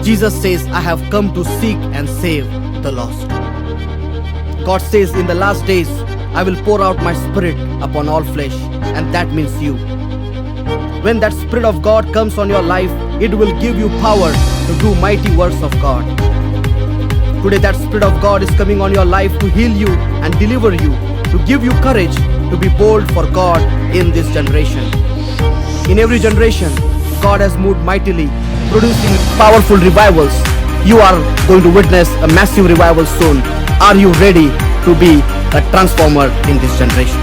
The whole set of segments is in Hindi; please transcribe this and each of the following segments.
Jesus says, I have come to seek and save the lost. God says, in the last days, I will pour out my spirit upon all flesh, and that means you. When that Spirit of God comes on your life, it will give you power to do mighty works of God. Today that Spirit of God is coming on your life to heal you and deliver you, to give you courage to be bold for God in this generation. In every generation, God has moved mightily, producing powerful revivals. You are going to witness a massive revival soon. Are you ready to be a transformer in this generation?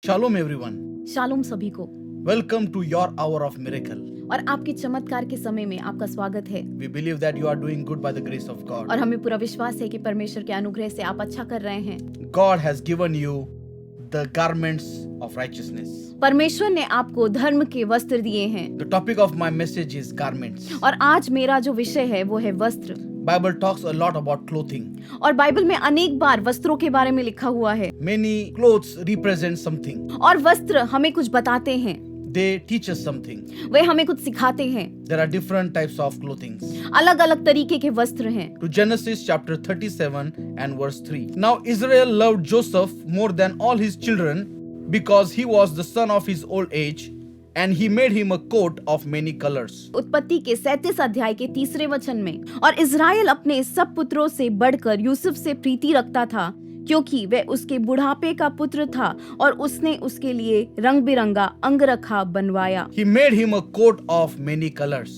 Shalom everyone. Shalom सभी को। Welcome to your hour of miracle. और आपके चमत्कार के समय में आपका स्वागत है। We believe that you are doing good by the grace of God. और हमें पूरा विश्वास है कि परमेश्वर के अनुग्रह से आप अच्छा कर रहे हैं। God has given you the garments of righteousness. परमेश्वर ने आपको धर्म के वस्त्र दिए हैं। The topic of my message is garments. और आज मेरा जो विषय है वो है वस्त्र। Bible talks a lot about clothing. और बाइबल में अनेक बार वस्त्रों के बारे में लिखा हुआ है। Many clothes represent something. और वस्त्र हमें कुछ बताते हैं। They teach us something. वे हमें कुछ सिखाते हैं। There are different types of clothing. अलग अलग तरीके के वस्त्र हैं। To Genesis chapter 37 and verse 3. Now Israel loved Joseph more than all his children because he was the son of his old age, and he made him a coat of many colors. उत्पत्ति के 37 अध्याय के 3 वचन में, और इज़राइल अपने सब पुत्रों से बढ़कर यूसुफ से प्रीति रखता था क्योंकि वह उसके बुढ़ापे का पुत्र था और उसने उसके लिए रंग बिरंगा अंगरखा बनवाया। He made him a coat of many colors.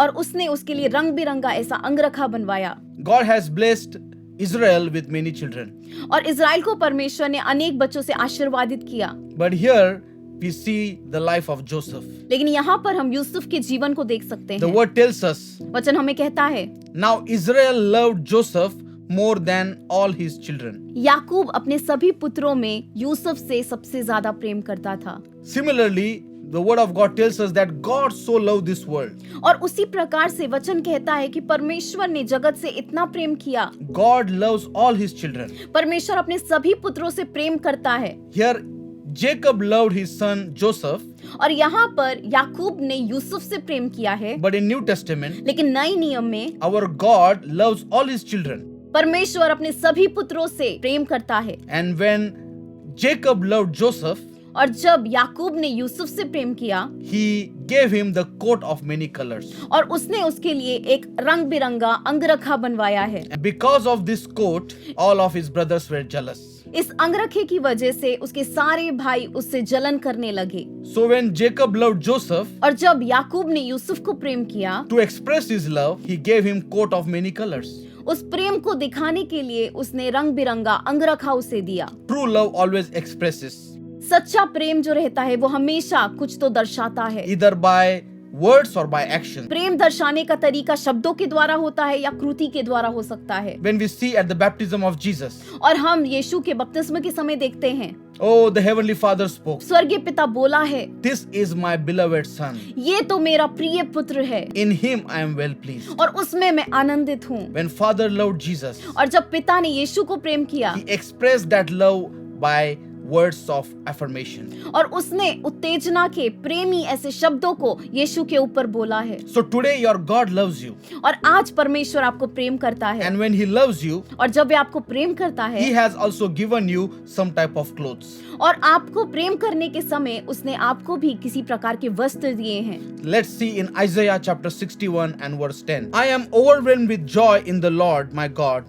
और उसने उसके लिए रंग बिरंगा ऐसा अंगरखा बनवाया। God has blessed Israel with many children. और इज़राइल को परमेश्वर ने अनेक बच्चों से आशीर्वादित किया। But here we see the life of Joseph. लेकिन यहाँ पर हम यूसुफ के जीवन को देख सकते The हैं। word tells us, वचन हमें कहता है, now Israel loved Joseph more than all his children. याकूब अपने सभी पुत्रों में यूसुफ से सबसे ज्यादा प्रेम करता था। Similarly, the word of God tells us that God so loved this world. और उसी प्रकार से वचन कहता है कि परमेश्वर ने जगत से इतना प्रेम किया। God loves all his children. परमेश्वर अपने सभी पुत्रों से प्रेम करता है। Here Jacob loved his son Joseph, और यहाँ पर याकूब ने यूसुफ से प्रेम किया है। but in New Testament, लेकिन नए नियम में our God loves all his children. परमेश्वर अपने सभी पुत्रों से प्रेम करता है। And when Jacob loved Joseph, और जब याकूब ने यूसुफ से प्रेम किया, he gave him the coat of many colors. और उसने उसके लिए एक रंग बिरंगा अंगरखा बनवाया है। Because of this coat, all of his brothers were jealous. इस अंगरखे की वजह से उसके सारे भाई उससे जलन करने लगे। So when Jacob loved Joseph, और जब याकूब ने यूसुफ को प्रेम किया, to express his love, he gave him coat of many colors. उस प्रेम को दिखाने के लिए उसने रंग बिरंगा अंगरखा उसे दिया। True love always expresses, सच्चा प्रेम जो रहता है वो हमेशा कुछ तो दर्शाता है। either by words or by action. प्रेम दर्शाने का तरीका शब्दों के द्वारा होता है या कृति के द्वारा हो सकता है। When we see at the baptism of Jesus, और हम यीशु के बपतिस्म के समय देखते हैं, oh, the heavenly Father spoke, स्वर्गीय पिता बोला है, this is my beloved son. ये तो मेरा प्रिय पुत्र है, In him I am well pleased. और उसमें मैं आनंदित हूँ। When Father loved Jesus, और जब पिता ने यीशु को प्रेम किया, he expressed that love by words of affirmation. और उसने उत्तेजना के प्रेमी ऐसे शब्दों को यीशु के ऊपर बोला है। So today your God loves you. और आज परमेश्वर आपको प्रेम करता है। And when he loves you, और जब वह आपको प्रेम करता है, he has also given you some type of clothes. और आपको प्रेम करने के समय उसने आपको भी किसी प्रकार के वस्त्र दिए हैं। Let's see in Isaiah chapter 61 and verse 10. I am overwhelmed with joy in the Lord my God,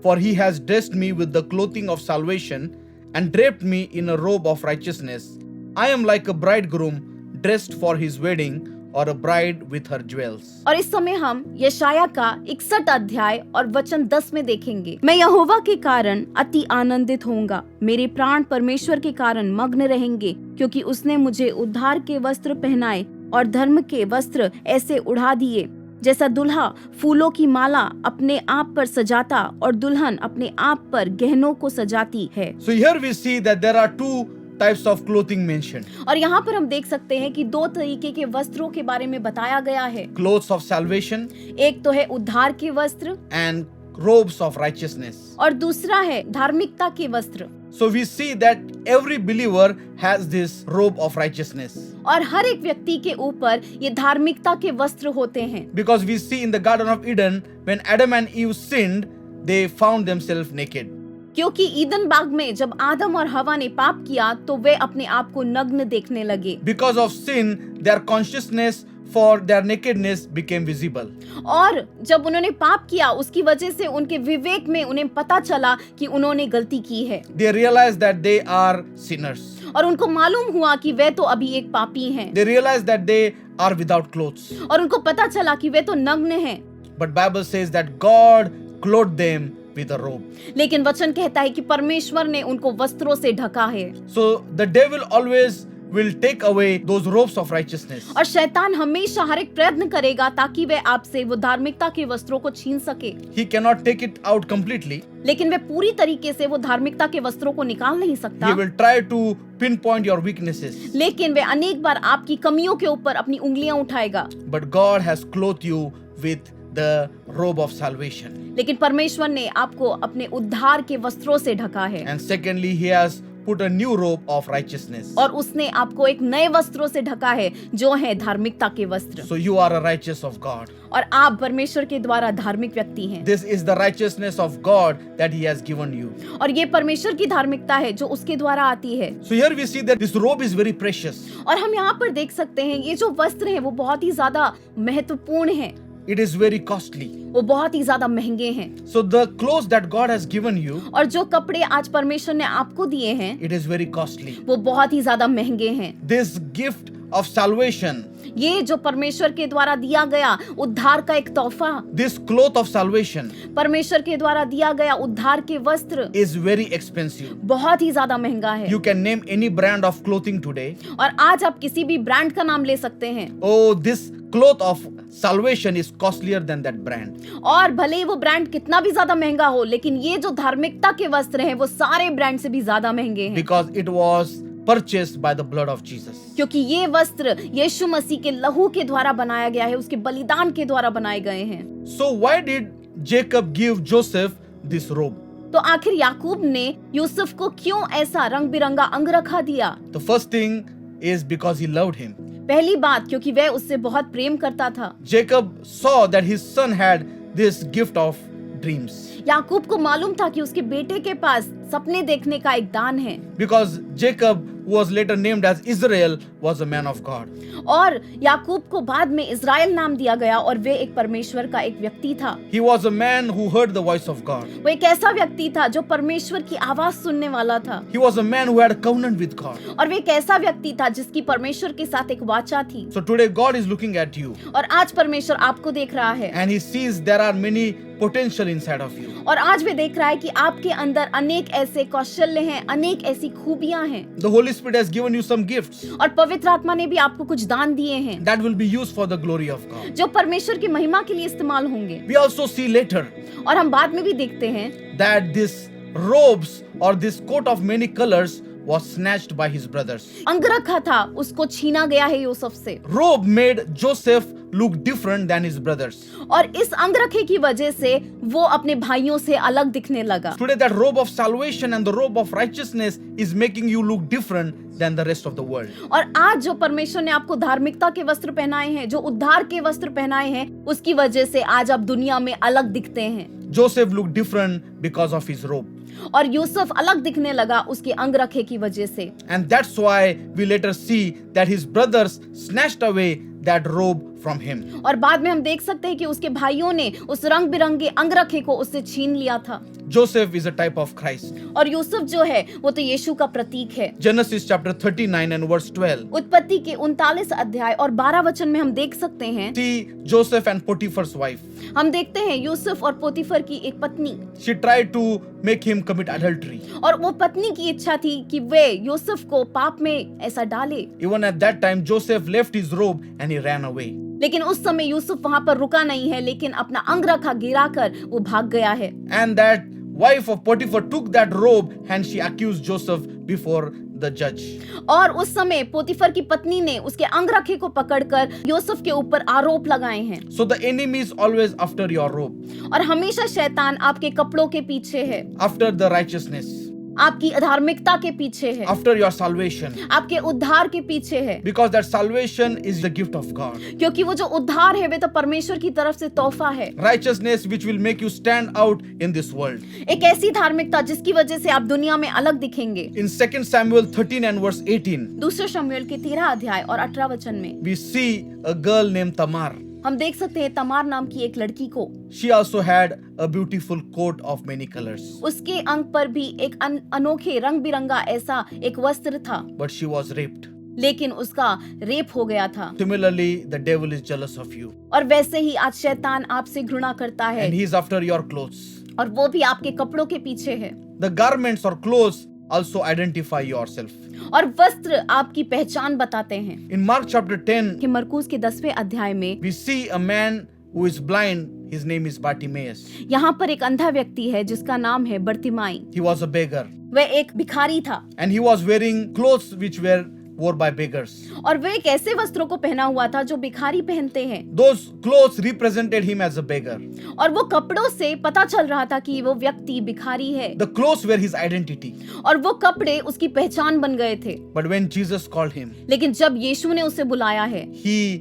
for he has dressed me with the clothing of salvation and draped me in a robe of righteousness. I am like a bridegroom dressed for his wedding, or a bride with her jewels. और इस समय हम यशाया का 61 अध्याय और वचन 10 में देखेंगे। मैं यहोवा के कारण अति आनंदित होऊंगा, मेरे प्राण परमेश्वर के कारण मग्न रहेंगे, क्योंकि उसने मुझे उद्धार के वस्त्र पहनाए और धर्म के वस्त्र ऐसे उड़ा दिए, जैसा दुल्हा फूलों की माला अपने आप पर सजाता और दुल्हन अपने आप पर गहनों को सजाती है। So here we see that there are two types of clothing mentioned. और यहाँ पर हम देख सकते हैं कि दो तरीके के वस्त्रों के बारे में बताया गया है। Clothes of salvation एक तो है उद्धार के वस्त्र and robes of righteousness. और दूसरा है धार्मिकता के वस्त्र। So we see that every believer has this robe of righteousness. और हर एक व्यक्ति के ऊपर ये धार्मिकता के वस्त्र होते हैं। Because we see in the Garden of Eden, when Adam and Eve sinned, they found themselves naked. क्योंकि ईदन बाग में जब आदम और हवा ने पाप किया तो वे अपने आप को नग्न देखने लगे। Because of sin, their consciousness for their nakedness became visible. और जब उन्होंने पाप किया उसकी वजह से उनके विवेक में उन्हें पता चला कि उन्होंने गलती की है। They realized that they are sinners. और उनको मालूम हुआ कि वे तो अभी एक पापी हैं। They realized that they are without clothes. और उनको पता चला कि वे तो नग्न हैं। But Bible says that God clothed them with a robe. लेकिन वचन कहता है कि परमेश्वर ने उनको वस्त्रों से ढका है। So the devil always will take away those robes of righteousness. और शैतान हमेशा हर एक प्रयत्न करेगा ताकि वे आपसे वो धार्मिकता के वस्त्रों को छीन सके। He cannot take it out completely. लेकिन वे पूरी तरीके से वो धार्मिकता के वस्त्रों को निकाल नहीं सकता। He will try to pinpoint your weaknesses. लेकिन वे अनेक बार आपकी कमियों के ऊपर अपनी उंगलियां उठाएगा। But God has clothed you with the robe of salvation. लेकिन परमेश्वर ने आपको अपने उद्धार के वस्त्रों से ढका है। And secondly, He has put a new robe of righteousness. और उसने आपको एक नए वस्त्रों से ढका है जो है धार्मिकता के वस्त्र। So you are a righteous of God. और आप परमेश्वर के द्वारा धार्मिक व्यक्ति हैं। This is the righteousness of God that He has given you. और ये परमेश्वर की धार्मिकता है जो उसके द्वारा आती है। So here we see that this robe is very precious. और हम यहाँ पर देख सकते हैं ये जो वस्त्र हैं वो बहुत ही ज्यादा महत्वपूर्ण हैं। It is very costly. वो बहुत ही ज्यादा महंगे हैं। So the clothes that God has given you, और जो कपड़े आज परमेश्वर ने आपको दिए हैं it is very costly. वो बहुत ही ज्यादा महंगे हैं। This gift of salvation, ये जो परमेश्वर के द्वारा दिया गया उद्धार का एक तोहफा, this cloth of salvation परमेश्वर के द्वारा दिया गया उद्धार के वस्त्र is very expensive. बहुत ही ज्यादा महंगा है। You can name any brand of clothing today. और आज आप किसी भी ब्रांड का नाम ले सकते हैं। Oh, this cloth of salvation is costlier than that brand. और भले ही वो ब्रांड कितना भी ज्यादा महंगा हो लेकिन ये जो धार्मिकता के वस्त्र हैं वो सारे ब्रांड से भी ज्यादा महंगे हैं। Because it was purchased by the blood of Jesus. क्योंकि ये वस्त्र यीशु मसीह के लहू के द्वारा बनाया गया है, उसके बलिदान के द्वारा बनाए गए हैं। So why did Jacob give Joseph this robe? तो आखिर याकूब ने यूसुफ को क्यों ऐसा रंग बिरंगा अंगरखा दिया? The first thing is because he loved him. पहली बात क्योंकि वह उससे बहुत प्रेम करता था। Jacob saw that his son had this gift of dreams. याकूब को मालूम था कि उसके बेटे के पास सपने देखने का एक दान है। Because Jacob, who was later named as Israel, was a man of God. और याकूब को बाद में इज़राइल नाम दिया गया और वे एक परमेश्वर का एक व्यक्ति था। He was a man who heard the voice of God. वो एक ऐसा व्यक्ति था जो परमेश्वर की आवाज सुनने वाला था। He was a man who had a covenant with God. और वे एक ऐसा व्यक्ति था जिसकी परमेश्वर के साथ एक वाचा थी। So today God is looking at you और आज परमेश्वर आपको देख रहा है। and He sees there are many potential inside of you. और आज वे देख रहा है कि आपके अंदर अनेक ऐसे कौशल्य हैं, अनेक ऐसी खूबियां हैं। The Holy Spirit has given you some gifts और पवित्र आत्मा ने भी आपको कुछ दान दिए हैं that will be used for the glory of God. जो परमेश्वर की महिमा के लिए इस्तेमाल होंगे। We also see later और हम बाद में भी देखते हैं that this robes or this coat of many colors was snatched by his brothers. अंगरखा था उसको छीना गया है यूसुफ से। Robe made Joseph look different than his brothers. और इस अंगरखे की वजह से वो अपने भाइयों से अलग दिखने लगा। Today that robe of salvation and the robe of righteousness is making you look different than the rest of the world. और आज जो परमेश्वर ने आपको धार्मिकता के वस्त्र पहनाए हैं, जो उद्धार के वस्त्र पहनाए हैं, उसकी वजह से आज आप दुनिया में अलग दिखते हैं। Joseph looked different because of his robe. और यूसुफ अलग दिखने लगा उसके अंगरखे की वजह से। And that's why we later see that his brothers snatched away that robe from him. और बाद में हम देख सकते हैं कि उसके भाइयों ने उस रंग बिरंगे अंगरखे को उससे छीन लिया था। Joseph is a type of Christ. और यूसुफ जो है वो तो यीशु का प्रतीक है। Genesis chapter 39 and verse 12. उत्पत्ति के 39 अध्याय और 12 वचन में हम देख सकते हैं। See Joseph and Potiphar's wife. हम देखते हैं यूसुफ और पोतीफर की एक पत्नी। She tried to make him commit adultery. और वो पत्नी की इच्छा थी कि वे यूसुफ को पाप में ऐसा डाले। Even at that time Joseph left his robe and he ran away. लेकिन उस समय यूसुफ वहां पर रुका नहीं है, लेकिन अपना अंगरखा गिराकर वो भाग गया है। And that wife of Potiphar took that robe and she accused Joseph before the judge. और उस समय पोतीफर की पत्नी ने उसके अंगरखे को पकड़कर यूसुफ के ऊपर आरोप लगाए हैं। So the enemy is always after your robe, और हमेशा शैतान आपके कपड़ों के पीछे है, after the righteousness, आपकी धार्मिकता के पीछे है, after your salvation. आपके उद्धार के पीछे है, Because that salvation is the gift of God. क्योंकि वो जो उद्धार है वे तो परमेश्वर की तरफ से तोहफा है। Righteousness which will make you stand out in this world. एक ऐसी धार्मिकता जिसकी वजह से आप दुनिया में अलग दिखेंगे। In 2 Samuel 13 and verse 18, दूसरे शमूएल के 13 अध्याय और 18 वचन में we see a girl named Tamar. हम देख सकते हैं तमार नाम की एक लड़की को, She also had a beautiful coat of many colors, उसके अंग पर भी एक अनोखे रंग बिरंगा ऐसा एक वस्त्र था, but she was raped. लेकिन उसका रेप हो गया था। Similarly, the devil is jealous of you, और वैसे ही आज शैतान आपसे घृणा करता है, and he is after your clothes. और वो भी आपके कपड़ों के पीछे है। The garments or clothes also identify yourself. और वस्त्र आपकी पहचान बताते हैं। In Mark chapter 10, कि मरकुस के 10वें अध्याय में we see a man who is blind. His name is Bartimaeus. यहाँ पर एक अंधा व्यक्ति है जिसका नाम है Bartimaeus. He was a beggar, वह एक भिखारी था and he was wearing clothes which were worn by beggars. और वह एक ऐसे वस्त्रों को पहना हुआ था जो भिखारी पहनते हैं, Those clothes represented him as a beggar. और वो कपड़ों से पता चल रहा था कि वो व्यक्ति भिखारी है, The clothes were his identity. और वो कपड़े उसकी पहचान बन गए थे। But when Jesus called him, लेकिन जब यीशु ने उसे बुलाया है, he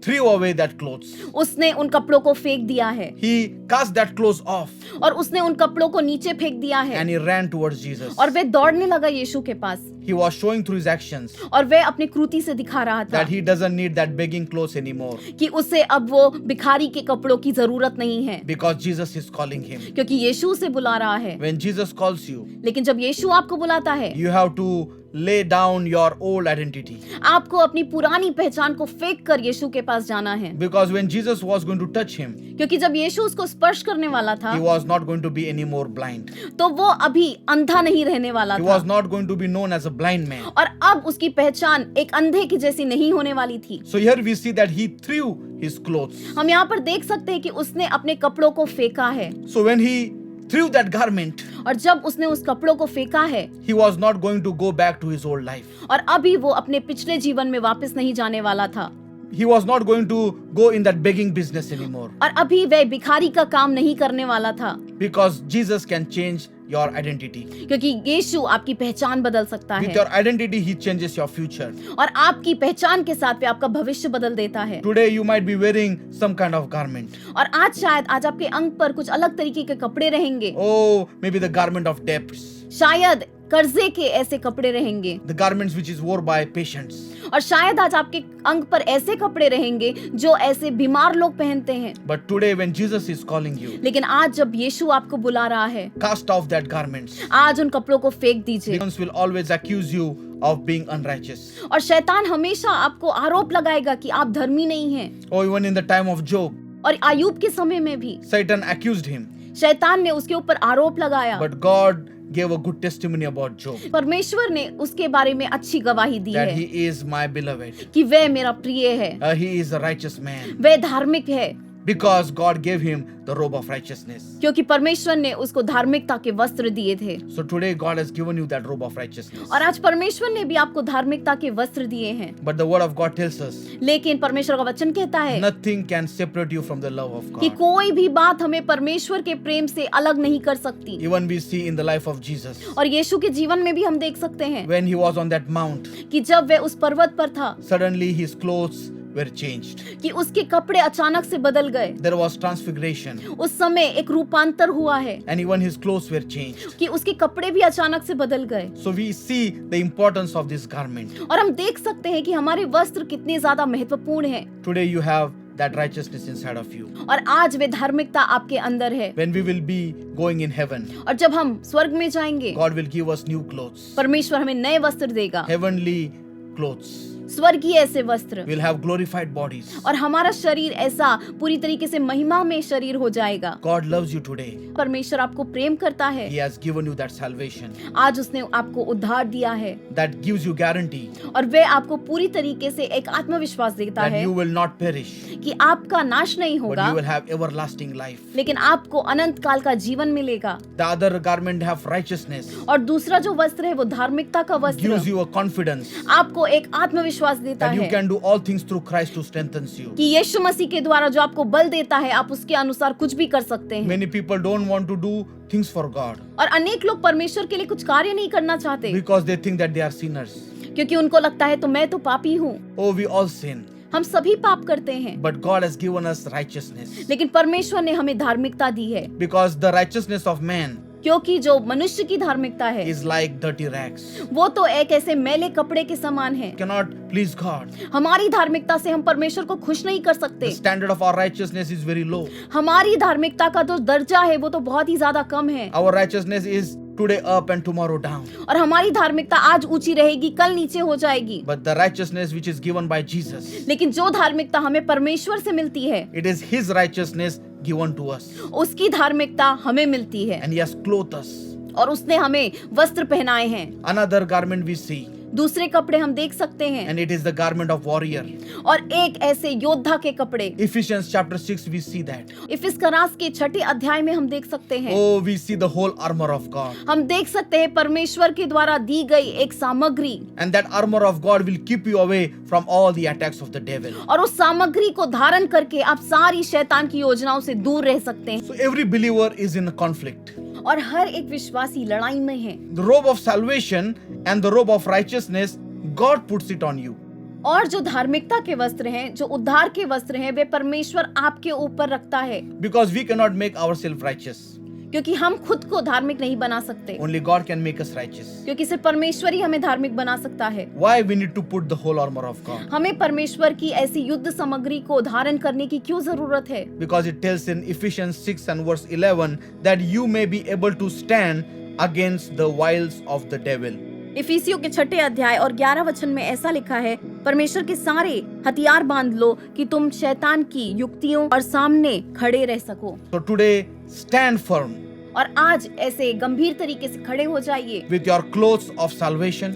threw away that clothes. उसने उन कपड़ों को फेंक दिया है, He cast that clothes off और उसने उन कपड़ों को नीचे फेंक दिया है, and he ran towards Jesus. और वह दौड़ने लगा यीशु के पास, He was showing through his actions और वह अपनी कृति से दिखा रहा था that he doesn't need that begging clothes anymore कि उसे अब वो भिखारी के कपड़ों की जरूरत नहीं है, because Jesus is calling him. क्योंकि यीशु उसे बुला रहा है। When Jesus calls you, लेकिन जब यीशु आपको बुलाता है, you have to lay down your old identity. आपको अपनी पुरानी पहचान को फेंक कर यीशु के पास जाना है, Because when Jesus was going to touch him, क्योंकि जब यीशु उसको स्पर्श करने वाला था, he was not going to be any more blind. तो वो अभी अंधा नहीं रहने वाला He था, was not going to be known as a blind man. और अब उसकी पहचान एक अंधे की जैसी नहीं होने वाली थी। So here we see that he threw his clothes. हम यहाँ पर देख सकते हैं कि उसने अपने कपड़ों को फेंका है, So when he threw that garment, और जब उसने उस कपड़ों को फेंका है, he was not going to go back to his old life. और अभी वो अपने पिछले जीवन में वापस नहीं जाने वाला था, He was not going to go in that begging business anymore. और अभी वह भिखारी का काम नहीं करने वाला था, Because Jesus can change your identity. क्योंकि यीशु आपकी पहचान बदल सकता With है, your identity, he changes your future. और आपकी पहचान के साथ वे आपका भविष्य बदल देता है। Today you might be wearing some kind of garment. और आज शायद आज आपके अंग पर कुछ अलग तरीके के कपड़े रहेंगे, Oh, maybe the garment of debts. शायद कर्जे के ऐसे कपड़े रहेंगे, The garments which is worn by patients. और शायद आज आपके अंग पर ऐसे कपड़े रहेंगे जो ऐसे बीमार लोग पहनते हैं। But today when Jesus is calling you, लेकिन आज जब यीशु आपको बुला रहा है, cast off that garments. आज उन कपड़ों को फेंक दीजिए। Demons will always accuse you of being unrighteous. और शैतान हमेशा आपको आरोप लगाएगा कि आप धर्मी नहीं हैं। Oh, even in the time of Job, और आयूब के समय में भी Satan accused him. शैतान ने उसके ऊपर आरोप लगाया, But God gave a good testimony about Job. परमेश्वर ने उसके बारे में अच्छी गवाही दी That है he is my beloved. कि वह मेरा प्रिय है, He is a righteous man. वह धार्मिक है, Because God gave him the robe of righteousness. क्योंकि परमेश्वर ने उसको धार्मिकता के वस्त्र दिए थे। So today God has given you that robe of righteousness. और आज परमेश्वर ने भी आपको धार्मिकता के वस्त्र दिए हैं, But the word of God tells us लेकिन परमेश्वर का वचन कहता है nothing can separate you from the love of कि God. कोई भी बात हमें परमेश्वर के प्रेम से अलग नहीं कर सकती। Even we see in the life of Jesus, और यीशु के जीवन में भी हम देख सकते हैं when he was on that mount, कि जब वह उस पर्वत पर था, suddenly his clothes were changed. कि उसके कपड़े अचानक से बदल गए। There was transfiguration, उस समय एक रूपांतर हुआ है and even his clothes were changed. कि उसके कपड़े भी अचानक से बदल गए। So we see the importance of this garment. और हम देख सकते हैं कि हमारे वस्त्र कितने ज्यादा महत्वपूर्ण हैं। Today you have that righteousness inside of you. और आज वे धार्मिकता आपके अंदर है। When we will be going in heaven, और जब हम स्वर्ग में जाएंगे, God will give us new clothes, परमेश्वर हमें नए वस्त्र देगा, heavenly clothes. स्वर्गीय ऐसे वस्त्र, we'll have glorified bodies. और हमारा शरीर ऐसा पूरी तरीके से महिमा में शरीर हो जाएगा। God loves you today. परमेश्वर आपको प्रेम करता है। He has given you that salvation आज उसने आपको उद्धार दिया है that gives you guarantee और वे आपको पूरी तरीके से एक आत्मविश्वास देता that है you will not perish, कि आपका नाश नहीं but होगा, you will have everlasting life. लेकिन आपको अनंत काल का जीवन मिलेगा। The other garment have righteousness, और दूसरा जो वस्त्र है वो धार्मिकता का वस्त्र gives you a confidence आपको एक आत्मविश्वास देता that you है can do all things through Christ who strengthens you. कि यीशु मसीह के द्वारा जो आपको बल देता है आप उसके अनुसार कुछ भी कर सकते हैं। Many people don't want to do things for God और अनेक लोग परमेश्वर के लिए कुछ कार्य नहीं करना चाहते because they think that they are sinners. क्योंकि उनको लगता है तो मैं तो पापी हूँ। Oh, we all sin, हम सभी पाप करते हैं, but God has given us righteousness लेकिन परमेश्वर ने हमें धार्मिकता दी है, because the righteousness of man क्योंकि जो मनुष्य की धार्मिकता है is like dirty rags. वो तो एक ऐसे मैले कपड़े के समान है। Cannot please God. हमारी धार्मिकता से हम परमेश्वर को खुश नहीं कर सकते। The standard of our righteousness is very low. हमारी धार्मिकता का जो दर्जा है वो तो बहुत ही ज्यादा कम है। Our righteousness is today up and tomorrow down. और हमारी धार्मिकता आज ऊंची रहेगी, कल नीचे हो जाएगी। But the righteousness which is given by Jesus, लेकिन जो धार्मिकता हमें परमेश्वर से मिलती है, it is His righteousness given to us, उसकी धार्मिकता हमें मिलती है and He has clothed us. और उसने हमें वस्त्र पहनाए हैं। Another garment we see, दूसरे कपड़े हम देख सकते हैं and it is the garment of warrior. और एक ऐसे योद्धा के कपड़े। Ephesians chapter 6 we see that. इफिस करास के 6 अध्याय में हम देख सकते हैं। Oh, we see the whole armor of God, हम देख सकते हैं परमेश्वर के द्वारा दी गई एक सामग्री, and that armor of God will keep you away from all the attacks of the devil. और उस सामग्री को धारण करके आप सारी शैतान की योजनाओं से दूर रह सकते हैं। So every believer is in a conflict. और हर एक विश्वासी लड़ाई में है। The robe of salvation and the robe of righteousness, God puts it on you. और जो धार्मिकता के वस्त्र हैं, जो उद्धार के वस्त्र हैं, वे परमेश्वर आपके ऊपर रखता है, Because we cannot make ourselves righteous. क्योंकि हम खुद को धार्मिक नहीं बना सकते, Only God can make us righteous. क्योंकि सिर्फ परमेश्वर ही हमें धार्मिक बना सकता है। Why we need to put the whole armor of God? हमें परमेश्वर की ऐसी युद्ध सामग्री को धारण करने की क्यों जरूरत है? Because it tells in Ephesians 6 and verse 11 that you may be able to stand against the wiles of the devil. इफिसियों के 6 अध्याय और 11 वचन में ऐसा लिखा है, परमेश्वर के सारे हथियार बांध लो कि तुम शैतान की युक्तियों और सामने खड़े रह सको। So today, stand firm और आज ऐसे गंभीर तरीके से खड़े हो जाइए, with your clothes of salvation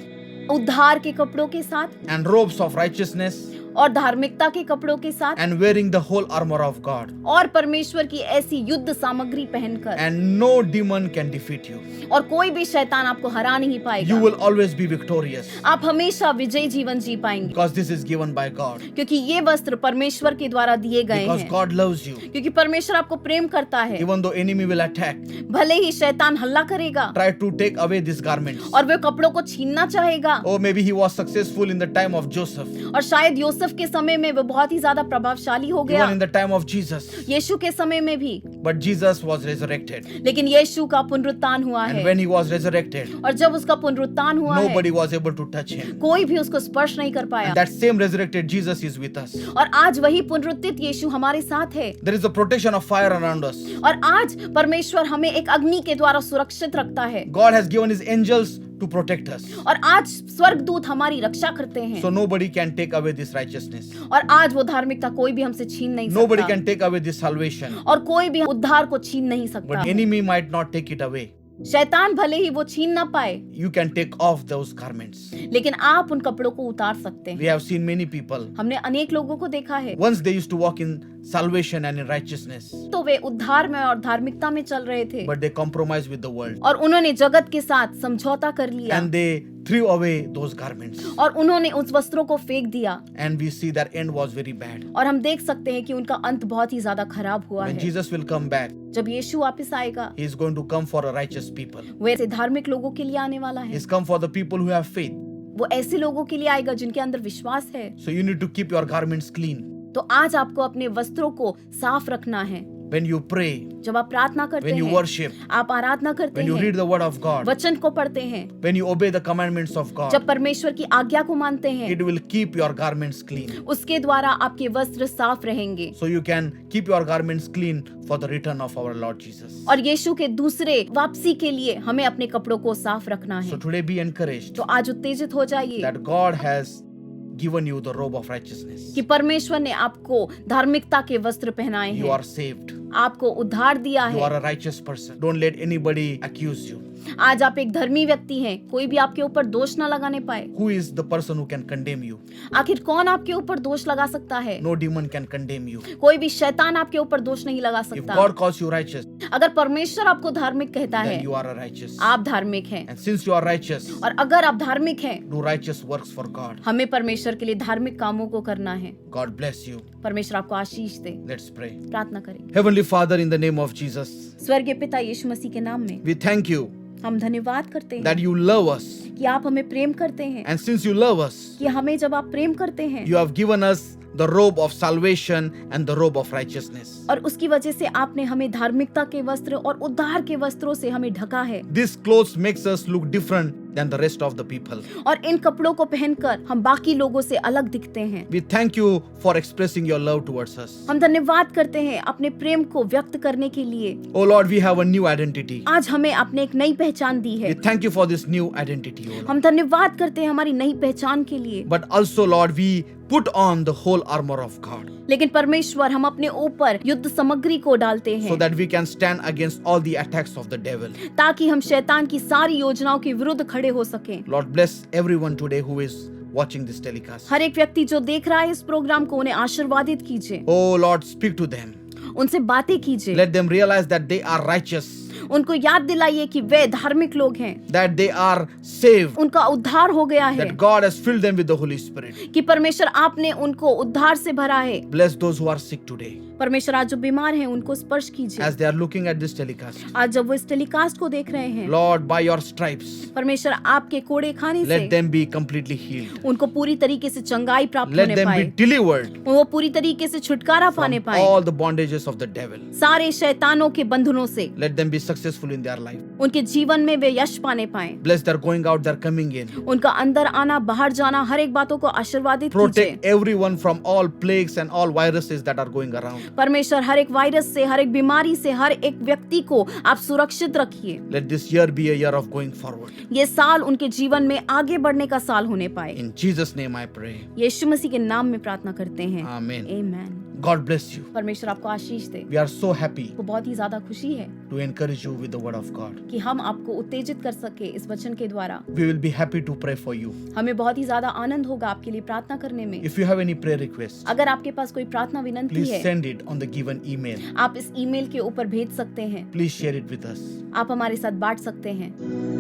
उद्धार के कपड़ों के साथ and robes of righteousness और धार्मिकता के कपड़ों के साथ, and wearing the whole armor of God. और परमेश्वर की ऐसी युद्ध सामग्री पहनकर, And no demon can defeat you. और कोई भी शैतान आपको हरा नहीं पाएगा। You will always be victorious आप हमेशा विजयी जीवन जी पाएंगे, because this is given by God. क्योंकि ये वस्त्र परमेश्वर के द्वारा दिए गए Because हैं। God loves you. क्योंकि परमेश्वर आपको प्रेम करता है। Even though enemy will attack, भले ही शैतान हल्ला करेगा try to take away these garments. और वे कपड़ों को छीनना चाहेगा, Oh, maybe he was successful in the time of Joseph, और शायद यूसुफ के समय में वो बहुत ही ज्यादा प्रभावशाली हो गया, even in the time of Jesus. यीशु के समय में भी, But Jesus was resurrected. लेकिन यीशु का पुनरुत्थान हुआ And है, when he was resurrected, और जब उसका पुनरुत्थान हुआ है, nobody was able to touch him. कोई भी उसको स्पर्श नहीं कर पाया। And that same resurrected Jesus is with us. और आज वही पुनरुत्थित यीशु हमारे साथ है, There is a protection of fire around us. और आज परमेश्वर हमें एक अग्नि के द्वारा सुरक्षित रखता है, God has given his angels to protect us. और आज स्वर्गदूत हमारी रक्षा करते हैं, So nobody can take away this righteousness. और आज वो धार्मिकता कोई भी हमसे छीन नहीं Nobody सकता, can take away this salvation. और कोई भी उद्धार को छीन नहीं सकता। But enemy might not take it away. शैतान भले ही वो छीन ना पाए, You can take off those garments. लेकिन आप उन कपड़ों को उतार सकते We हैं। have seen many people. हमने अनेक लोगों को देखा है, Once they used to walk in salvation and in righteousness, तो वे उद्धार में और धार्मिकता में चल रहे थे, but they compromised with the world. और उन्होंने जगत के साथ समझौता कर लिया, And they threw away those garments. और उन्होंने उस वस्त्रों को फेंक दिया, And we see that end was very bad. और हम देख सकते हैं कि उनका अंत बहुत ही ज्यादा खराब हुआ When है। Jesus will come back, जब यीशु वापस आएगा, he is going to come for a righteous people. वो ऐसे धार्मिक लोगों के लिए आने वाला है, He's come for the people who have faith. वो ऐसे लोगों के लिए आएगा जिनके अंदर विश्वास है। So you need to keep your garments clean. तो आज आपको अपने वस्त्रों को साफ रखना है। When you pray, जब आप प्रार्थना करते when you हैं, worship, आप आराधना करते when you हैं, read the word of God, वचन को पढ़ते हैं, when you obey the commandments of God, जब परमेश्वर की आज्ञा को मानते हैं, it will keep your garments clean. उसके द्वारा आपके वस्त्र साफ रहेंगे, So you can keep your garments clean for the return of our Lord Jesus. और यीशु के दूसरे वापसी के लिए हमें अपने कपड़ों को साफ रखना So है। today be encouraged तो आज उत्तेजित हो जाइए that God has given you the robe of righteousness. कि परमेश्वर ने आपको धार्मिकता के वस्त्र पहनाए You हैं, are saved. आपको उद्धार दिया You है। are a righteous person. Don't let anybody accuse you. आज आप एक धर्मी व्यक्ति हैं, कोई भी आपके ऊपर दोष ना लगाने पाए। Who is the person who can condemn you? आखिर कौन आपके ऊपर दोष लगा सकता है? No demon can condemn you. कोई भी शैतान आपके ऊपर दोष नहीं लगा If सकता। God calls you righteous, अगर परमेश्वर आपको धार्मिक कहता है, then you are a righteous. आप धार्मिक हैं। And since you are righteous, और अगर आप धार्मिक हैं, do righteous works for God. हमें परमेश्वर के लिए धार्मिक कामों को करना है। God bless you. परमेश्वर आपको आशीष दे। Let's pray. प्रार्थना करें। Heavenly Father, in the name of Jesus, स्वर्गीय पिता यीशु मसीह के नाम में we thank you हम धन्यवाद करते हैं that you love us. कि आप हमें प्रेम करते हैं, And since you love us, कि हमें जब आप प्रेम करते हैं you have given us the robe of salvation and the robe of righteousness. और उसकी वजह से आपने हमें धार्मिकता के वस्त्र और उद्धार के वस्त्रों से हमें ढका है। This clothes makes us look different than the rest of the people. और इन कपड़ों को पहनकर हम बाकी लोगों से अलग दिखते हैं। We thank you for expressing your love towards us. हम धन्यवाद करते हैं अपने प्रेम को व्यक्त करने के लिए। Oh Lord, we have a new identity. आज हमें आपने एक नई पहचान दी We है। thank you for this new identity, O Lord. हम धन्यवाद करते हैं हमारी नई पहचान के लिए। But also, Lord, we put on the whole armor of God लेकिन परमेश्वर हम अपने ऊपर युद्ध सामग्री को डालते so हैं that we can stand against all the attacks of the devil. ताकि हम शैतान की सारी योजनाओं के विरुद्ध खड़े हो सकें। Lord, bless everyone today who is watching this telecast. हर एक व्यक्ति जो देख रहा है इस प्रोग्राम को, उन्हें आशीर्वादित कीजिए, Oh Lord, speak to them. उनसे बातें कीजिए, Let them realize that they are righteous, उनको याद दिलाइए कि वे धार्मिक लोग हैं, that they are saved, उनका उद्धार हो गया है, that God has filled them with the Holy Spirit. कि परमेश्वर आपने उनको उद्धार से भरा है। Bless those who are sick today परमेश्वर आज जो बीमार हैं उनको स्पर्श कीजिए। as they are looking at this telecast. आज जब वो इस टेलीकास्ट को देख रहे हैं, Lord, by your stripes, परमेश्वर आपके कोड़े खाने let से them be completely healed. उनको पूरी तरीके से चंगाई प्राप्त Let होने them be पाए, delivered वो पूरी तरीके से छुटकारा पाने from पाए all the bondages of the devil. सारे शैतानों के बंधनों से। Let them be successful in their life. उनके जीवन में वे यश पाने पाए। Bless their going out, their coming in. उनका अंदर आना बाहर जाना हर एक बातों को आशीर्वादित कीजिए। Protect everyone from all plagues and all viruses that are going around. परमेश्वर हर एक वायरस से, हर एक बीमारी से, हर एक व्यक्ति को आप सुरक्षित रखिए। Let this year be a year of going forward. ये साल उनके जीवन में आगे बढ़ने का साल होने पाए। In Jesus' name I pray. यीशु मसीह के नाम में प्रार्थना करते हैं। Amen. आमीन। God bless you. परमेश्वर आपको आशीष दे। We are so happy को बहुत ही ज्यादा खुशी है to encourage you with the word of God. कि हम आपको उत्तेजित कर सके इस वचन के द्वारा। We will be happy to pray for you. हमें बहुत ही ज्यादा आनंद होगा आपके लिए प्रार्थना करने में। If you have any prayer requests, अगर आपके पास कोई प्रार्थना विनंती please है, send it on the given email. आप इस ईमेल के ऊपर भेज सकते हैं। Please share it with us. आप हमारे साथ बांट सकते हैं।